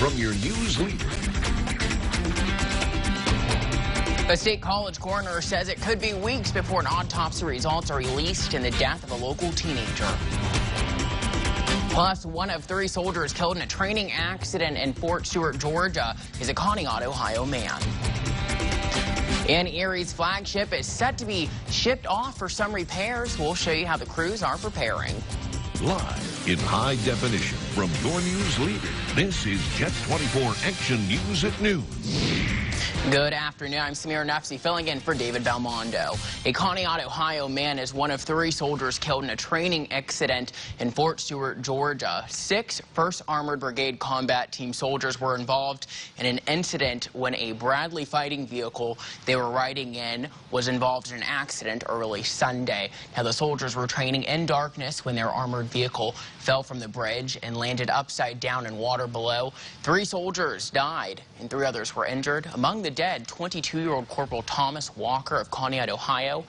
from your news leader. A state college coroner says it could be weeks before an autopsy results are released in the death of a local teenager. Plus, one of 3 soldiers killed in a training accident in Fort Stewart, Georgia, is a Conneaut, Ohio man. And Erie's flagship is set to be shipped off for some repairs. We'll show you how the crews are preparing. Live in high definition from your news leader, this is Jet 24 Action News at noon. Good afternoon. I'm Samir Nafsi filling in for David Belmondo. A Conneaut, Ohio man is one of 3 soldiers killed in a training accident in Fort Stewart, Georgia. 6 1st Armored Brigade combat team soldiers were involved in an incident when a Bradley fighting vehicle they were riding in was involved in an accident early Sunday. Now, the soldiers were training in darkness when their armored vehicle fell from the bridge and landed upside down in water below. 3 soldiers died and 3 others were injured. Among the dead, 22-year-old Corporal Thomas Walker of Conneaut, Ohio.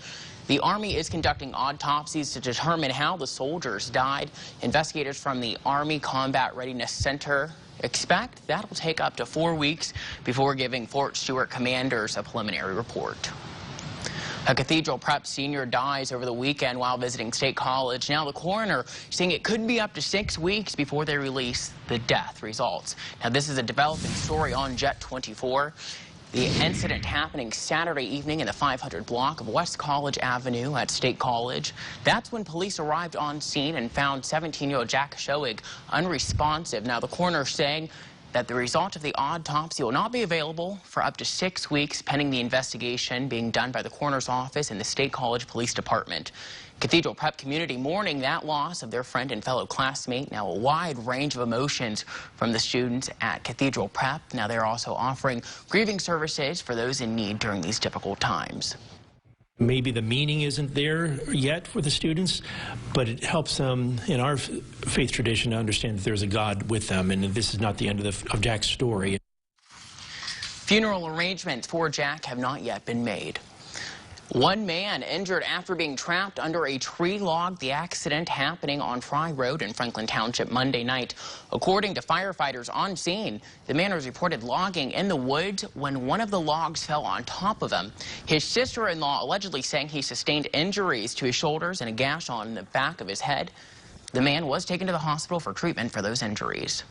The Army is conducting autopsies to determine how the soldiers died. Investigators from the Army Combat Readiness Center expect that will take up to 4 weeks before giving Fort Stewart commanders a preliminary report. A Cathedral Prep senior dies over the weekend while visiting State College. Now the coroner saying it could be up to 6 weeks before they release the death results. Now this is a developing story on Jet 24. The incident happening Saturday evening in the 500 block of West College Avenue at State College. That's when police arrived on scene and found 17-year-old Jack Schoig unresponsive. Now the coroner saying that the result of the autopsy will not be available for up to 6 weeks pending the investigation being done by the coroner's office and the State College Police Department. Cathedral Prep community mourning that loss of their friend and fellow classmate. Now, a wide range of emotions from the students at Cathedral Prep. Now, they're also offering grieving services for those in need during these difficult times. Maybe the meaning isn't there yet for the students, but it helps them in our faith tradition to understand that there's a God with them, and this is not the end of Jack's story. Funeral arrangements for Jack have not yet been made. One man injured after being trapped under a tree log. The accident happening on Fry Road in Franklin Township Monday night. According to firefighters on scene, the man was reported logging in the woods when one of the logs fell on top of him. His sister-in-law allegedly saying he sustained injuries to his shoulders and a gash on the back of his head. The man was taken to the hospital for treatment for those injuries.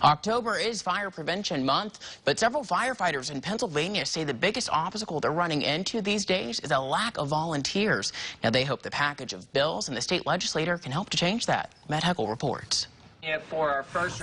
October is Fire Prevention Month, but several firefighters in Pennsylvania say the biggest obstacle they're running into these days is a lack of volunteers. Now, they hope the package of bills and the state legislature can help to change that. Matt Heckel reports.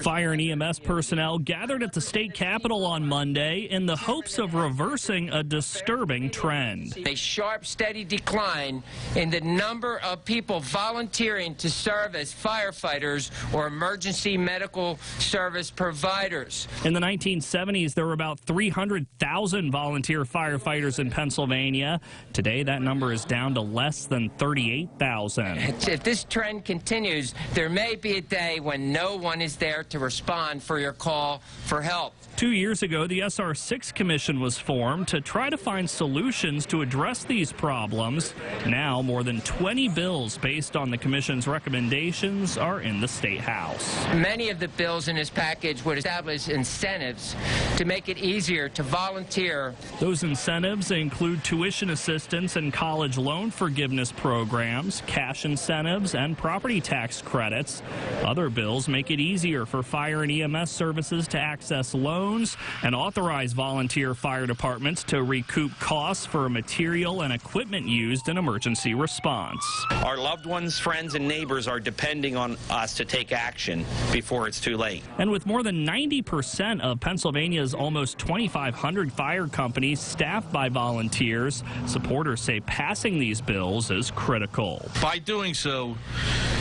Fire and EMS personnel gathered at the state capitol on Monday in the hopes of reversing a disturbing trend. A sharp, steady decline in the number of people volunteering to serve as firefighters or emergency medical service providers. In the 1970s, there were about 300,000 volunteer firefighters in Pennsylvania. Today, that number is down to less than 38,000. If this trend continues, there may be a day when no one is there to respond for your call for help. 2 years ago, the SR6 Commission was formed to try to find solutions to address these problems. Now, more than 20 bills based on the Commission's recommendations are in the State House. Many of the bills in this package would establish incentives to make it easier to volunteer. Those incentives include tuition assistance and college loan forgiveness programs, cash incentives, and property tax credits. Other bills make it easier for fire and EMS services to access loans and authorize volunteer fire departments to recoup costs for material and equipment used in emergency response. Our loved ones, friends, and neighbors are depending on us to take action before it's too late. And with more than 90% of Pennsylvania's almost 2,500 fire companies staffed by volunteers, supporters say passing these bills is critical. By doing so,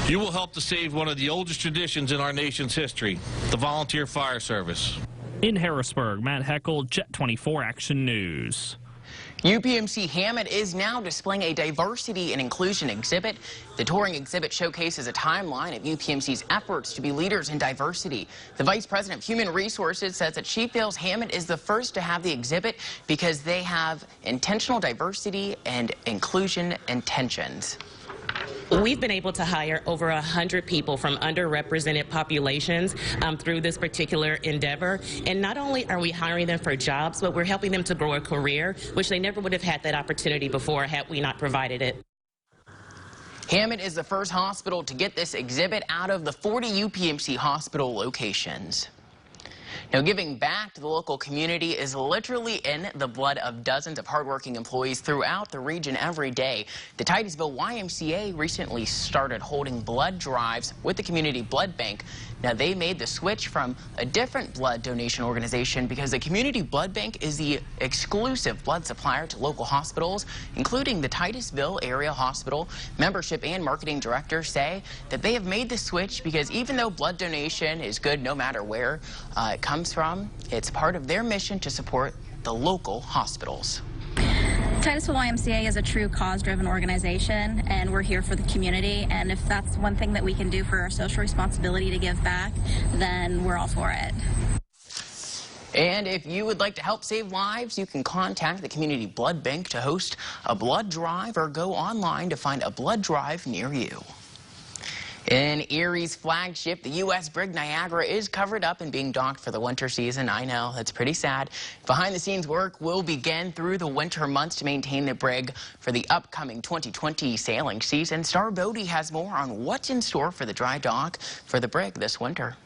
you will help to save one of the oldest traditions in our nation's history, the volunteer fire service. In Harrisburg, Matt Heckel, Jet 24 Action News. UPMC Hammond is now displaying a diversity and inclusion exhibit. The touring exhibit showcases a timeline of UPMC's efforts to be leaders in diversity. The Vice President of Human Resources says that she feels Hammond is the first to have the exhibit because they have intentional diversity and inclusion intentions. We've been able to hire over 100 people from underrepresented populations through this particular endeavor. And not only are we hiring them for jobs, but we're helping them to grow a career, which they never would have had that opportunity before had we not provided it. Hammond is the first hospital to get this exhibit out of the 40 UPMC hospital locations. Now, giving back to the local community is literally in the blood of dozens of hardworking employees throughout the region every day. The Titusville YMCA recently started holding blood drives with the Community Blood Bank. Now, they made the switch from a different blood donation organization because the Community Blood Bank is the exclusive blood supplier to local hospitals, including the Titusville Area Hospital. Membership and marketing directors say that they have made the switch because even though blood donation is good no matter where it comes from, it's part of their mission to support the local hospitals. Titusville YMCA is a true cause-driven organization, and we're here for the community, and if that's one thing that we can do for our social responsibility to give back, then we're all for it. And if you would like to help save lives, you can contact the Community Blood Bank to host a blood drive or go online to find a blood drive near you. In Erie's flagship, the U.S. Brig Niagara is covered up and being docked for the winter season. I know, that's pretty sad. Behind-the-scenes work will begin through the winter months to maintain the brig for the upcoming 2020 sailing season. Star Bodie has more on what's in store for the dry dock for the brig this winter.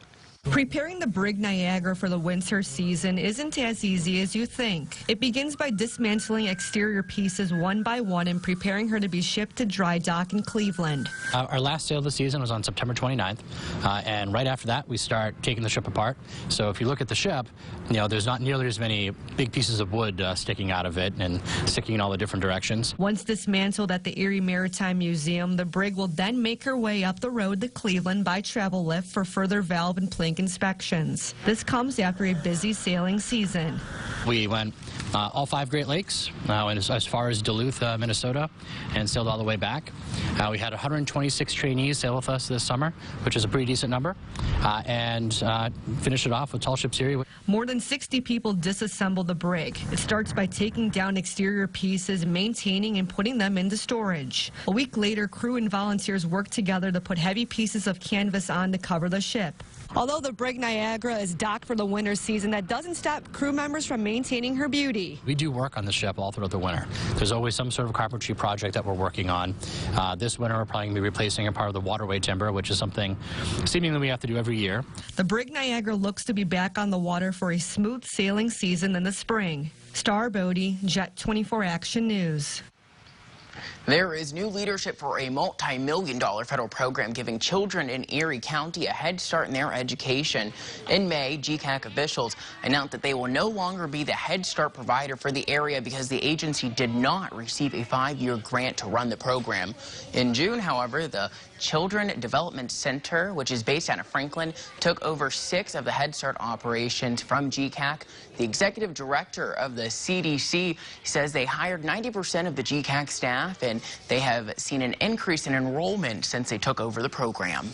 Preparing the Brig Niagara for the winter season isn't as easy as you think. It begins by dismantling exterior pieces one by one and preparing her to be shipped to dry dock in Cleveland. Our last sail of the season was on September 29th, and right after that we start taking the ship apart. So if you look at the ship, you know, there's not nearly as many big pieces of wood sticking out of it and sticking in all the different directions. Once dismantled at the Erie Maritime Museum, the brig will then make her way up the road to Cleveland by travel lift for further valve and plank inspections. This comes after a busy sailing season. We went all 5 Great Lakes, and as far as Duluth, Minnesota, and sailed all the way back. We had 126 trainees sail with us this summer, which is a pretty decent number, and finished it off with Tall Ships Erie. More than 60 people disassembled the brig. It starts by taking down exterior pieces, maintaining and putting them into storage. A week later, crew and volunteers worked together to put heavy pieces of canvas on to cover the ship. Although the Brig Niagara is docked for the winter season, that doesn't stop crew members from maintaining her beauty. We do work on the ship all throughout the winter. There's always some sort of carpentry project that we're working on. This winter, we're probably going to be replacing a part of the waterway timber, which is something seemingly we have to do every year. The Brig Niagara looks to be back on the water for a smooth sailing season in the spring. Star Bodie, Jet 24 Action News. There is new leadership for a multi-million-dollar federal program giving children in Erie County a head start in their education. In May, GCAC officials announced that they will no longer be the Head Start provider for the area because the agency did not receive a 5-year grant to run the program. In June, however, the Children Development Center, which is based out of Franklin, took over 6 of the Head Start operations from GCAC. The executive director of the CDC says they hired 90% of the GCAC staff, and they have seen an increase in enrollment since they took over the program.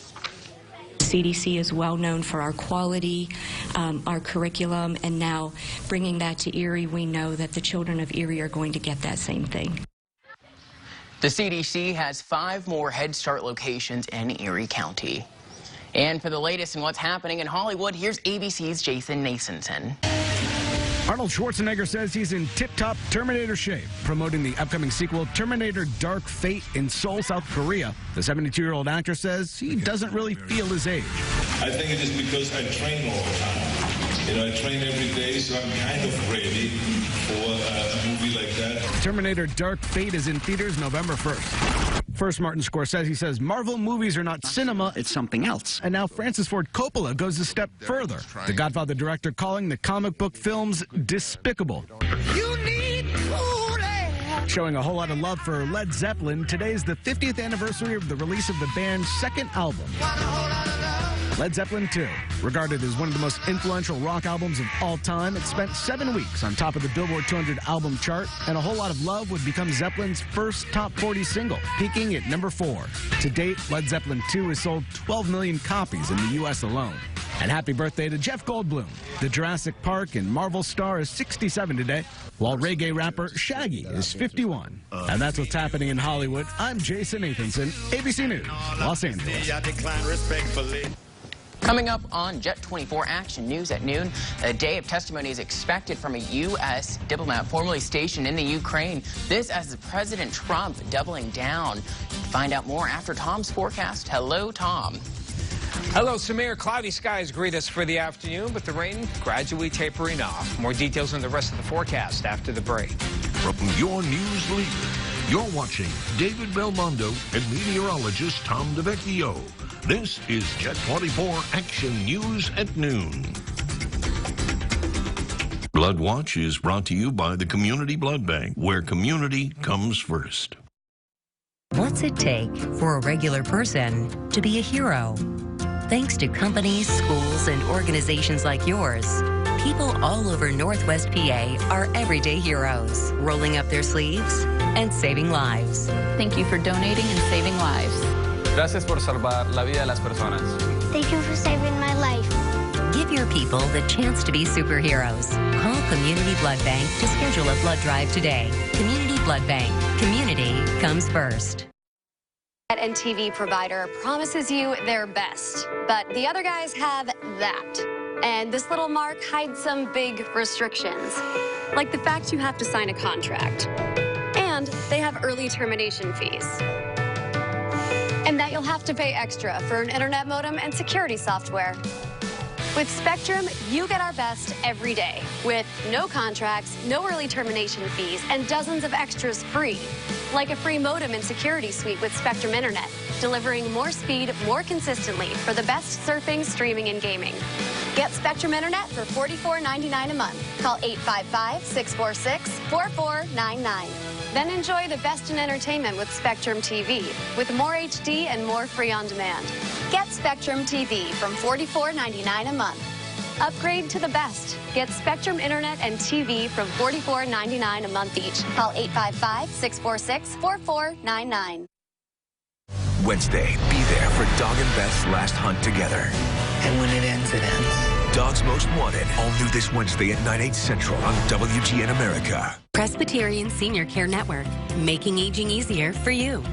CDC is well known for our quality, our curriculum, and now bringing that to Erie, we know that the children of Erie are going to get that same thing. The CDC has 5 more Head Start locations in Erie County. And for the latest in what's happening in Hollywood, here's ABC's Jason Nasonson. Arnold Schwarzenegger says he's in tip-top Terminator shape, promoting the upcoming sequel, Terminator Dark Fate, in Seoul, South Korea. The 72-year-old actor says he doesn't really feel his age. I think it is because I train all the time. You know, I train every day, so I'm kind of ready for a movie like that. Terminator Dark Fate is in theaters November 1st. First, Martin Scorsese says Marvel movies are not cinema, it's something else. And now Francis Ford Coppola goes a step further. The Godfather director calling the comic book films despicable. You need cool air. Showing a whole lot of love for Led Zeppelin, today's the 50th anniversary of the release of the band's second album. Led Zeppelin 2, regarded as one of the most influential rock albums of all time, it spent 7 weeks on top of the Billboard 200 album chart, and A Whole Lot of Love would become Zeppelin's first top 40 single, peaking at number 4. To date, Led Zeppelin 2 has sold 12 million copies in the U.S. alone. And happy birthday to Jeff Goldblum. The Jurassic Park and Marvel star is 67 today, while reggae rapper Shaggy is 51. And that's what's happening in Hollywood. I'm Jason Nathanson, ABC News, Los Angeles. Coming up on Jet 24 Action News at noon, a day of testimony is expected from a U.S. diplomat formerly stationed in the Ukraine. This as President Trump doubling down. Find out more after Tom's forecast. Hello, Tom. Hello, Samir. Cloudy skies greet us for the afternoon, but the rain gradually tapering off. More details on the rest of the forecast after the break. From your news leader, you're watching David Belmondo and meteorologist Tom DeVecchio. This is Jet 24 Action News at noon. Blood Watch is brought to you by the Community Blood Bank, where community comes first. What's it take for a regular person to be a hero? Thanks to companies, schools, and organizations like yours, people all over Northwest PA are everyday heroes, rolling up their sleeves and saving lives. Thank you for donating and saving lives. Gracias por salvar la vida de las personas. Thank you for saving my life. Give your people the chance to be superheroes. Call Community Blood Bank to schedule a blood drive today. Community Blood Bank. Community comes first. And TV provider promises you their best, but the other guys have that. And this little mark hides some big restrictions, like the fact you have to sign a contract. And they have early termination fees. And that you'll have to pay extra for an internet modem and security software. With Spectrum, you get our best every day, with no contracts, no early termination fees, and dozens of extras free, like a free modem and security suite with Spectrum Internet, delivering more speed more consistently for the best surfing, streaming, and gaming. Get Spectrum Internet for $44.99 a month. Call 855-646-4499. Then enjoy the best in entertainment with Spectrum TV, with more HD and more free on demand. Get Spectrum TV from $44.99 a month. Upgrade to the best. Get Spectrum Internet and TV from $44.99 a month each. Call 855-646-4499. Wednesday, be there for Dog and Beth's last hunt together. And when it ends, it ends. Dogs Most Wanted, all new this Wednesday at 9/8 Central on WGN America. Presbyterian Senior Care Network, making aging easier for you.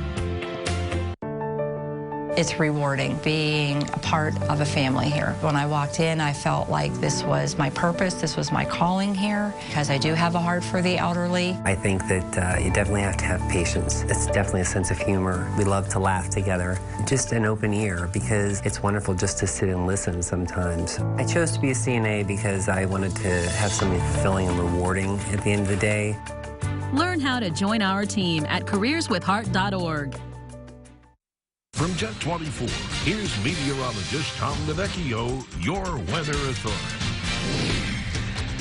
It's rewarding being a part of a family here. When I walked in, I felt like this was my purpose, this was my calling here, because I do have a heart for the elderly. I think that you definitely have to have patience. It's definitely a sense of humor. We love to laugh together. Just an open ear, because it's wonderful just to sit and listen sometimes. I chose to be a CNA because I wanted to have something fulfilling and rewarding at the end of the day. Learn how to join our team at careerswithheart.org. From Jet 24, here's meteorologist Tom DeVecchio, your weather authority.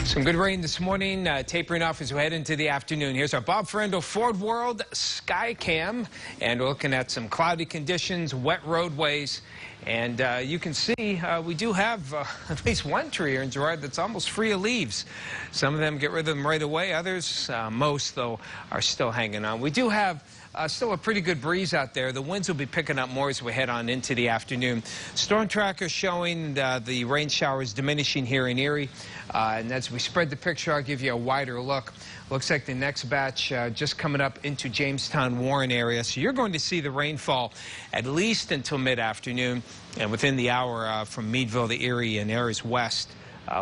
Some good rain this morning, tapering off as we head into the afternoon. Here's our Bob Ferrando Ford World Sky Cam, and we're looking at some cloudy conditions, wet roadways, and you can see we do have at least one tree here in Girard that's almost free of leaves. Some of them get rid of them right away. Others, most though, are still hanging on. We do have still a pretty good breeze out there. The winds will be picking up more as we head on into the afternoon. Storm tracker showing the rain showers diminishing here in Erie. And as we spread the picture, I'll give you a wider look. Looks like the next batch just coming up into Jamestown, Warren area. So you're going to see the rainfall at least until mid-afternoon. And within the hour from Meadville to Erie and areas west,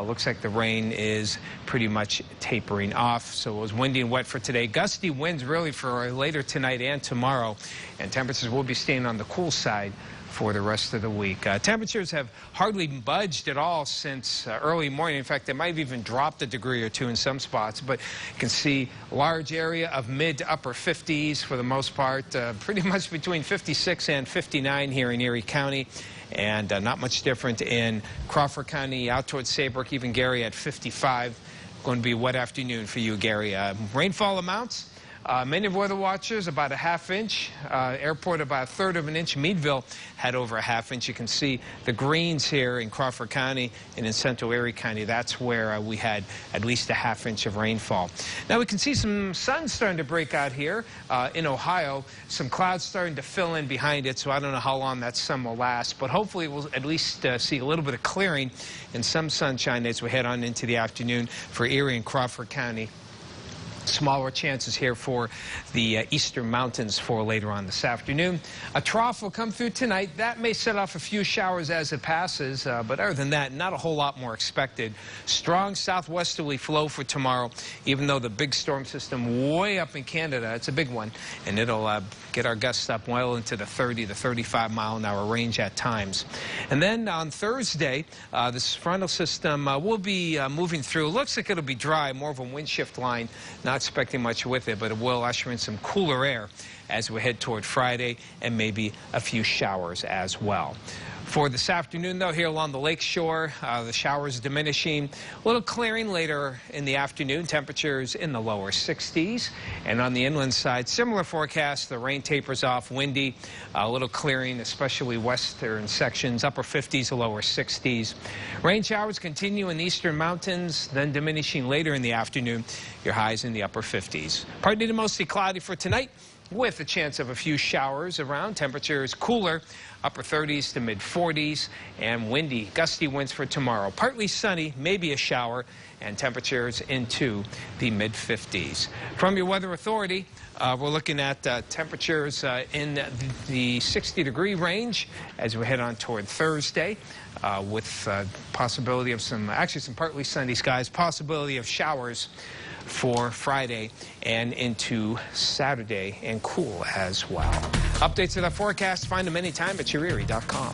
looks like the rain is pretty much tapering off. So it was windy and wet for today. Gusty winds really for later tonight and tomorrow. And temperatures will be staying on the cool side for the rest of the week. Temperatures have hardly budged at all since early morning. In fact, they might have even dropped a degree or two in some spots. But you can see a large area of mid to upper 50s for the most part. Pretty much between 56 and 59 here in Erie County. And not much different in Crawford County, out towards Saybrook, even Gary at 55. Going to be a wet afternoon for you, Gary. Rainfall amounts Many of weather watchers about a ½ inch. Airport about 1/3 of an inch. Meadville had over a ½ inch. You can see the greens here in Crawford County and in Central Erie County. That's where we had at least a ½ inch of rainfall. Now we can see some sun starting to break out here in Ohio. Some clouds starting to fill in behind it, so I don't know how long that sun will last, but hopefully we'll at least see a little bit of clearing and some sunshine as we head on into the afternoon for Erie and Crawford County. Smaller chances here for the eastern mountains for later on this afternoon. A trough will come through tonight. That may set off a few showers as it passes, but other than that, not a whole lot more expected. Strong southwesterly flow for tomorrow, even though the big storm system way up in Canada, it's a big one, and it'll get our gusts up well into the 30 to 35 mile an hour range at times. And then on Thursday, this frontal system will be moving through. It looks like it'll be dry, more of a wind shift line. Not expecting much with it, but it will usher in some cooler air as we head toward Friday and maybe a few showers as well. For this afternoon, though, here along the lake shore, the showers diminishing. A little clearing later in the afternoon. Temperatures in the lower 60s. And on the inland side, similar forecast. The rain tapers off, windy, a little clearing, especially western sections, upper 50s to lower 60s. Rain showers continue in the eastern mountains, then diminishing later in the afternoon. Your highs in the upper 50s. Partly to mostly cloudy for tonight, with a chance of a few showers around. Temperatures cooler, upper 30s to mid 40s, and windy, gusty winds for tomorrow. Partly sunny, maybe a shower, and temperatures into the mid 50s. From your weather authority, we're looking at temperatures in the 60-degree range as we head on toward Thursday, with possibility of some partly sunny skies, possibility of showers for Friday and into Saturday, and cool as well. Updates to the forecast, find them anytime at YourErie.com.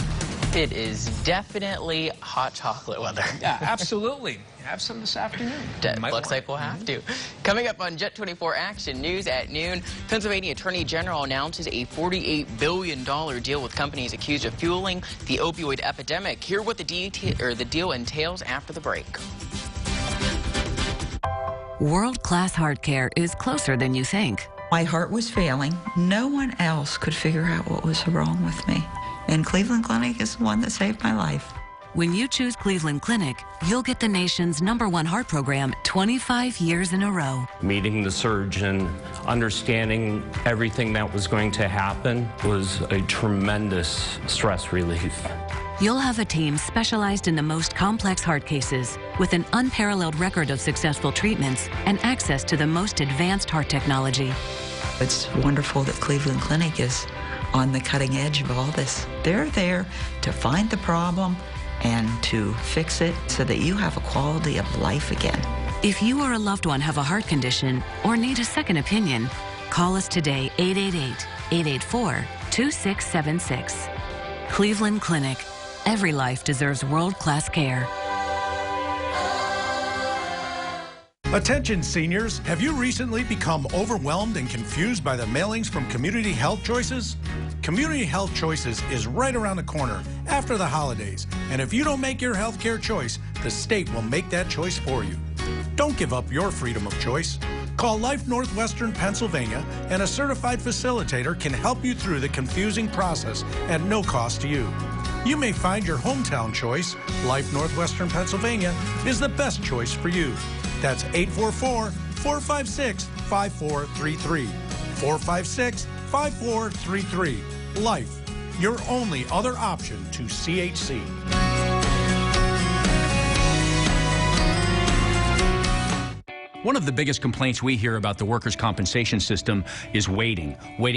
It is definitely hot chocolate weather. Yeah, absolutely. Have some this afternoon. Looks like we'll have to. Coming up on Jet 24 Action News at noon, Pennsylvania Attorney General announces a $48 billion deal with companies accused of fueling the opioid epidemic. Hear what the deal entails after the break. World-class heart care is closer than you think. My heart was failing. No one else could figure out what was wrong with me. And Cleveland Clinic is the one that saved my life. When you choose Cleveland Clinic, you'll get the nation's #1 heart program 25 years in a row. Meeting the surgeon, understanding everything that was going to happen was a tremendous stress relief. You'll have a team specialized in the most complex heart cases with an unparalleled record of successful treatments and access to the most advanced heart technology. It's wonderful that Cleveland Clinic is on the cutting edge of all this. They're there to find the problem and to fix it so that you have a quality of life again. If you or a loved one have a heart condition or need a second opinion, call us today, 888-884-2676. Cleveland Clinic. Every life deserves world-class care. Attention seniors, have you recently become overwhelmed and confused by the mailings from Community Health Choices? Community Health Choices is right around the corner after the holidays, and if you don't make your healthcare choice, the state will make that choice for you. Don't give up your freedom of choice. Call Life Northwestern Pennsylvania, and a certified facilitator can help you through the confusing process at no cost to you. You may find your hometown choice, Life Northwestern Pennsylvania, is the best choice for you. That's 844-456-5433. 456-5433. Life, your only other option to CHC. One of the biggest complaints we hear about the workers' compensation system is waiting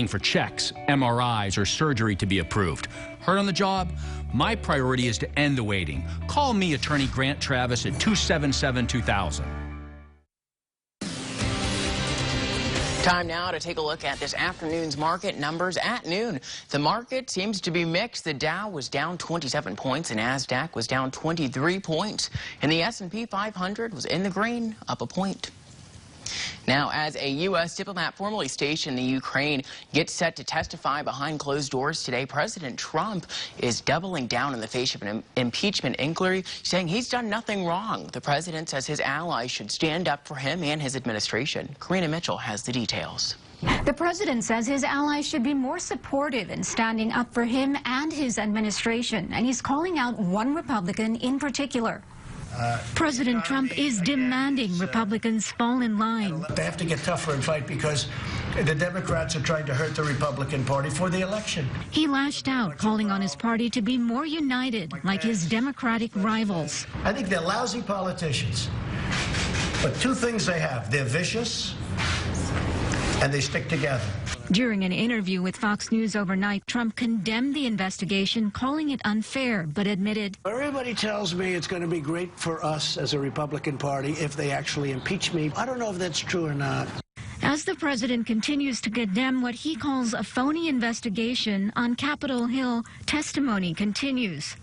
for checks, MRIs, or surgery to be approved. Hurt on the job? My priority is to end the waiting. Call me, Attorney Grant Travis, at 277-2000. Time now to take a look at this afternoon's market numbers at noon. The market seems to be mixed. The Dow was down 27 points, and NASDAQ was down 23 points. And the S&P 500 was in the green, up a point. Now, as a U.S. diplomat formerly stationed in the Ukraine gets set to testify behind closed doors today, President Trump is doubling down in the face of an impeachment inquiry, saying he's done nothing wrong. The president says his allies should stand up for him and his administration. Karina Mitchell has the details. The president says his allies should be more supportive in standing up for him and his administration, and he's calling out one Republican in particular. President Trump is demanding Republicans fall in line. They have to get tougher and fight because the Democrats are trying to hurt the Republican Party for the election. He lashed out, calling on his party to be more united, like his Democratic rivals. I think they're lousy politicians. But two things they have. They're vicious, and they stick together. During an interview with Fox News overnight, Trump condemned the investigation, calling it unfair, but admitted, everybody tells me it's going to be great for us as a Republican Party if they actually impeach me. I don't know if that's true or not. As the president continues to condemn what he calls a phony investigation on Capitol Hill, testimony continues.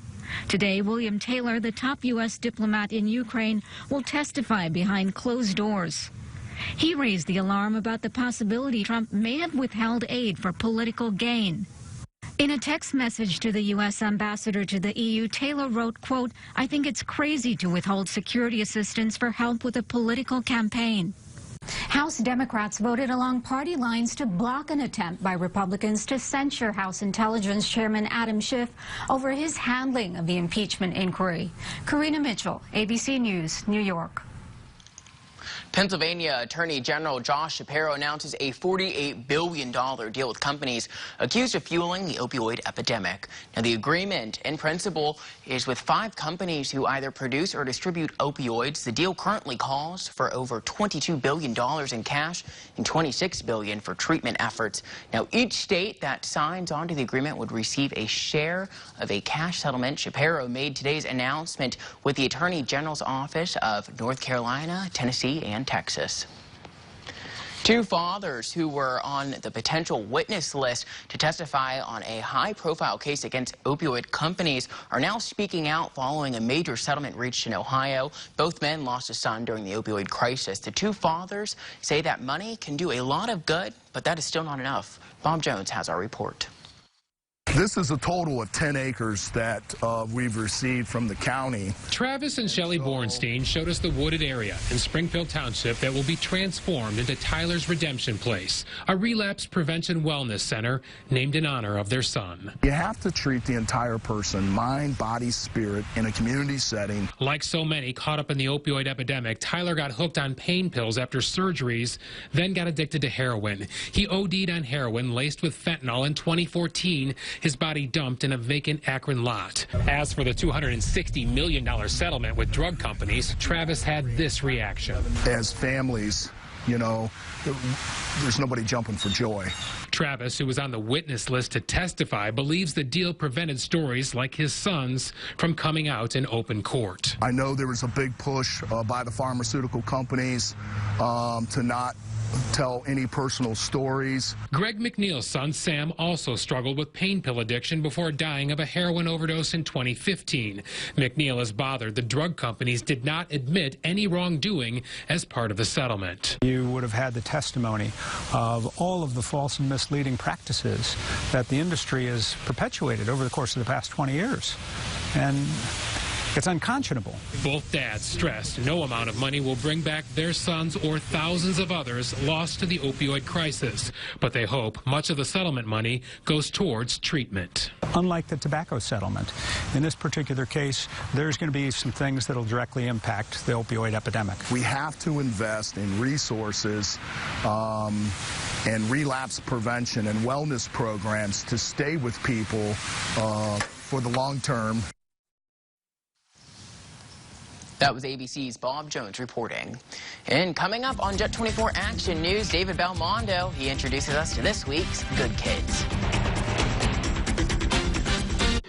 Today, William Taylor, the top U.S. diplomat in Ukraine, will testify behind closed doors. He raised the alarm about the possibility Trump may have withheld aid for political gain. In a text message to the U.S. ambassador to the EU, Taylor wrote, quote, "I think it's crazy to withhold security assistance for help with a political campaign." House Democrats voted along party lines to block an attempt by Republicans to censure House Intelligence Chairman Adam Schiff over his handling of the impeachment inquiry. Karina Mitchell, ABC News, New York. Pennsylvania Attorney General Josh Shapiro announces a $48 billion deal with companies accused of fueling the opioid epidemic. Now, the agreement, in principle, is with 5 companies who either produce or distribute opioids. The deal currently calls for over $22 billion in cash and $26 billion for treatment efforts. Now, each state that signs onto the agreement would receive a share of a cash settlement. Shapiro made today's announcement with the Attorney General's office of North Carolina, Tennessee, and Texas. 2 fathers who were on the potential witness list to testify on a high-profile case against opioid companies are now speaking out following a major settlement reached in Ohio. Both men lost a son during the opioid crisis. The 2 fathers say that money can do a lot of good, but that is still not enough. Bob Jones has our report. This is a total of 10 acres that we've received from the county. Travis and Shelley Bornstein showed us the wooded area in Springfield Township that will be transformed into Tyler's Redemption Place, a relapse prevention wellness center named in honor of their son. You have to treat the entire person, mind, body, spirit, in a community setting. Like so many caught up in the opioid epidemic, Tyler got hooked on pain pills after surgeries, then got addicted to heroin. He OD'd on heroin laced with fentanyl in 2014. His body dumped in a vacant Akron lot. As for the $260 million settlement with drug companies, Travis had this reaction. As families, you know, there's nobody jumping for joy. Travis, who was on the witness list to testify, believes the deal prevented stories like his son's from coming out in open court. I know there was a big push by the pharmaceutical companies to not tell any personal stories. Greg McNeil's son, Sam, also struggled with pain pill addiction before dying of a heroin overdose in 2015. McNeil is bothered the drug companies did not admit any wrongdoing as part of the settlement. You would have had the testimony of all of the false and misleading practices that the industry has perpetuated over the course of the past 20 years. And it's unconscionable. Both dads stressed no amount of money will bring back their sons or thousands of others lost to the opioid crisis. But they hope much of the settlement money goes towards treatment. Unlike the tobacco settlement, in this particular case, there's going to be some things that will directly impact the opioid epidemic. We have to invest in resources and relapse prevention and wellness programs to stay with people for the long term. That was ABC's Bob Jones reporting. And coming up on Jet 24 Action News, David Belmondo. He introduces us to this week's Good Kids.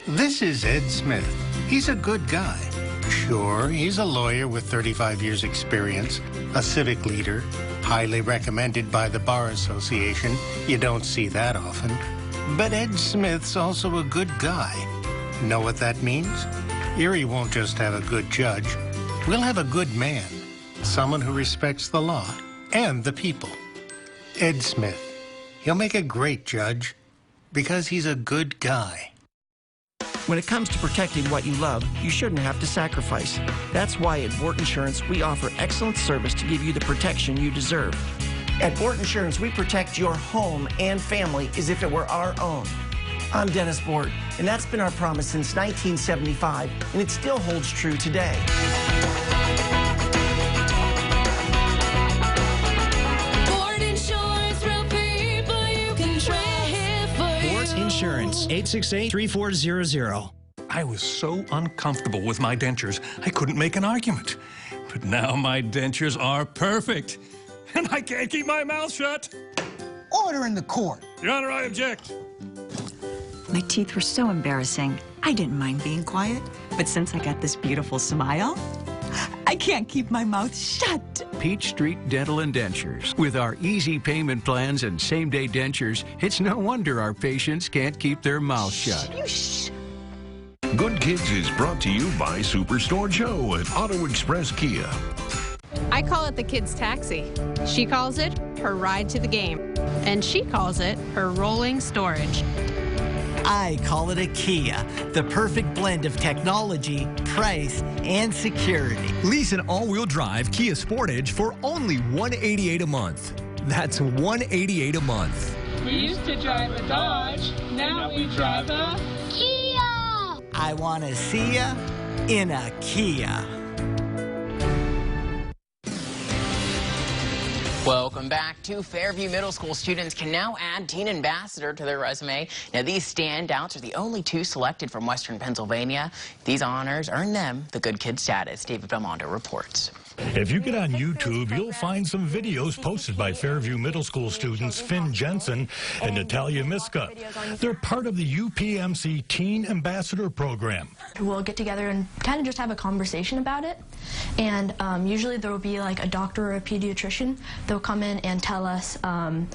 This is Ed Smith. He's a good guy. Sure, he's a lawyer with 35 years experience, a civic leader, highly recommended by the Bar Association. You don't see that often. But Ed Smith's also a good guy. Know what that means? Erie won't just have a good judge. We'll have a good man, someone who respects the law and the people. Ed Smith. He'll make a great judge because he's a good guy. When it comes to protecting what you love, you shouldn't have to sacrifice. That's why at Bort Insurance, we offer excellent service to give you the protection you deserve. At Bort Insurance, we protect your home and family as if it were our own. I'm Dennis Bort, and that's been our promise since 1975, and it still holds true today. Bort Insurance, real people you can trust for. Bort Insurance, 868-3400. I was so uncomfortable with my dentures, I couldn't make an argument. But now my dentures are perfect, and I can't keep my mouth shut. Order in the court. Your Honor, I object. My teeth were so embarrassing. I didn't mind being quiet, but since I got this beautiful smile, I can't keep my mouth shut. Peach Street Dental and Dentures. With our easy payment plans and same-day dentures, it's no wonder our patients can't keep their mouths shut. Good Kids is brought to you by Superstore Joe at Auto Express Kia. I call it the kids' taxi. She calls it her ride to the game. And she calls it her rolling storage. I call it a Kia, the perfect blend of technology, price, and security. Lease an all-wheel drive Kia Sportage for only $188 a month. That's $188 a month. We used to drive a Dodge, now we drive a Kia. I want to see ya in a Kia. Welcome back. Two Fairview Middle School students can now add Teen Ambassador to their resume. Now, these standouts are the only two selected from Western Pennsylvania. These honors earn them the Good Kid status. David Belmondo reports. If you get on YouTube, you'll find some videos posted by Fairview Middle School students Finn Jensen and Natalia Miska. They're part of the UPMC Teen Ambassador program. We'll get together and kind of just have a conversation about it. And usually there will be like a doctor or a pediatrician. They'll come in and tell us a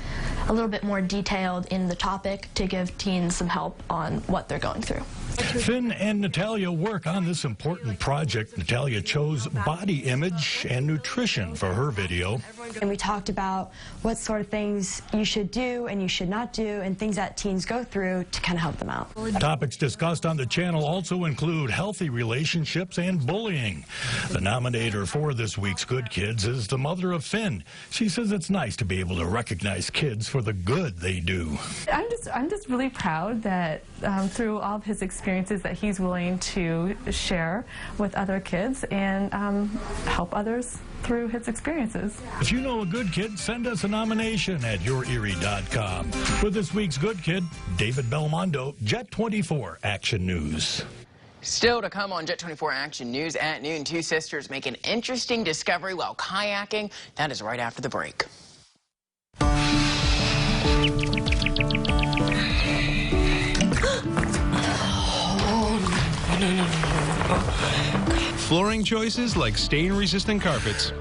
little bit more detailed in the topic to give teens some help on what they're going through. Finn and Natalia work on this important project. Natalia chose body image and nutrition for her video. And we talked about what sort of things you should do and you should not do and things that teens go through to kind of help them out. Topics discussed on the channel also include healthy relationships and bullying. The nominator for this week's Good Kids is the mother of Finn. She says it's nice to be able to recognize kids for the good they do. I'm just really proud that through all of his experiences that he's willing to share with other kids and help others through his experiences. If you know a good kid, send us a nomination at yourerie.com. For this week's Good Kid, David Belmondo, Jet 24 Action News. Still to come on Jet 24 Action News at noon, two sisters make an interesting discovery while kayaking. That is right after the break. Flooring choices like stain-resistant carpets.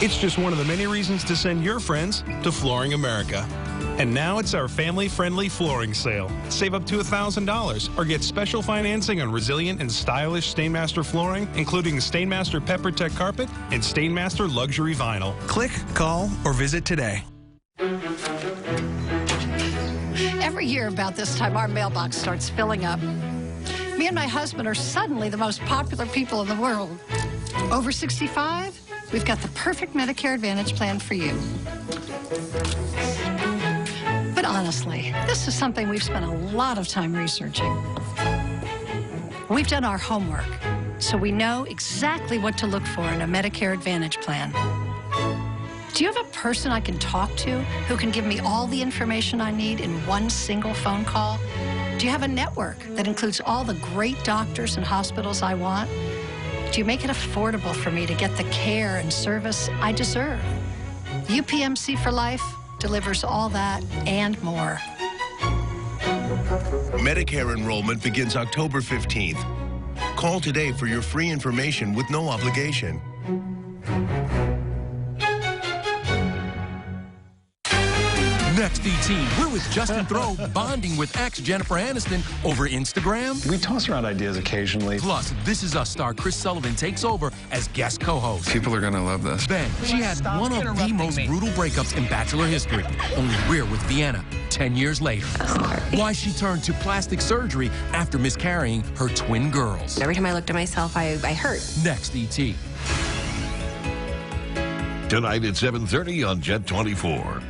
It's just one of the many reasons to send your friends to Flooring America. And now it's our family-friendly flooring sale. Save up to $1,000 or get special financing on resilient and stylish Stainmaster flooring, including Stainmaster PepperTech carpet and Stainmaster luxury vinyl. Click, call, or visit today. Every year about this time, our mailbox starts filling up. Me and my husband are suddenly the most popular people in the world. Over 65, we've got the perfect Medicare Advantage plan for you. But honestly, this is something we've spent a lot of time researching. We've done our homework, so we know exactly what to look for in a Medicare Advantage plan. Do you have a person I can talk to who can give me all the information I need in one single phone call? Do you have a network that includes all the great doctors and hospitals I want? Do you make it affordable for me to get the care and service I deserve? UPMC for Life delivers all that and more. Medicare enrollment begins October 15th. Call today for your free information with no obligation. Next, ET, we're with Justin Theroux bonding with ex Jennifer Aniston over Instagram. We toss around ideas occasionally. Plus, This Is Us star Chris Sullivan takes over as guest co-host. People are going to love this. Then, she had one of the most brutal breakups in Bachelor history. Only we're with Vienna 10 years later. Why she turned to plastic surgery after miscarrying her twin girls. Every time I looked at myself, I hurt. Next, ET. Tonight at 7:30 on Jet 24.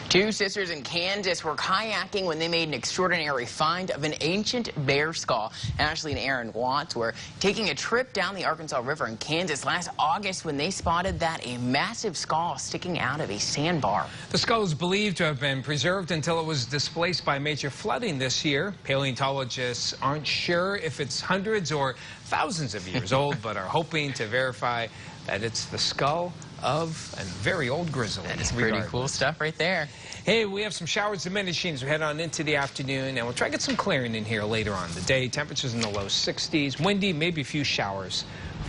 Two sisters in Kansas were kayaking when they made an extraordinary find of an ancient bear skull. Ashley and Aaron Watts were taking a trip down the Arkansas River in Kansas last August when they spotted that a massive skull sticking out of a sandbar. The skull is believed to have been preserved until it was displaced by major flooding this year. Paleontologists aren't sure if it's hundreds or thousands of years old, but are hoping to verify that it's the skull of a very old grizzly. That is pretty cool stuff right there. Hey, we have some showers diminishing as we head on into the afternoon, and we'll try to get some clearing in here later on in the day. Temperatures in the low 60s, windy, maybe a few showers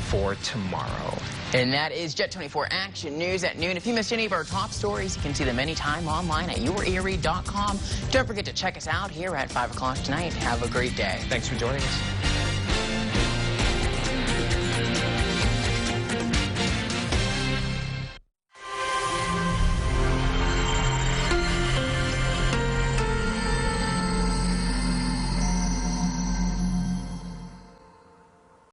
for tomorrow. And that is Jet 24 Action News at noon. If you missed any of our top stories, you can see them anytime online at yourerie.com. Don't forget to check us out here at 5 o'clock tonight. Have a great day. Thanks for joining us.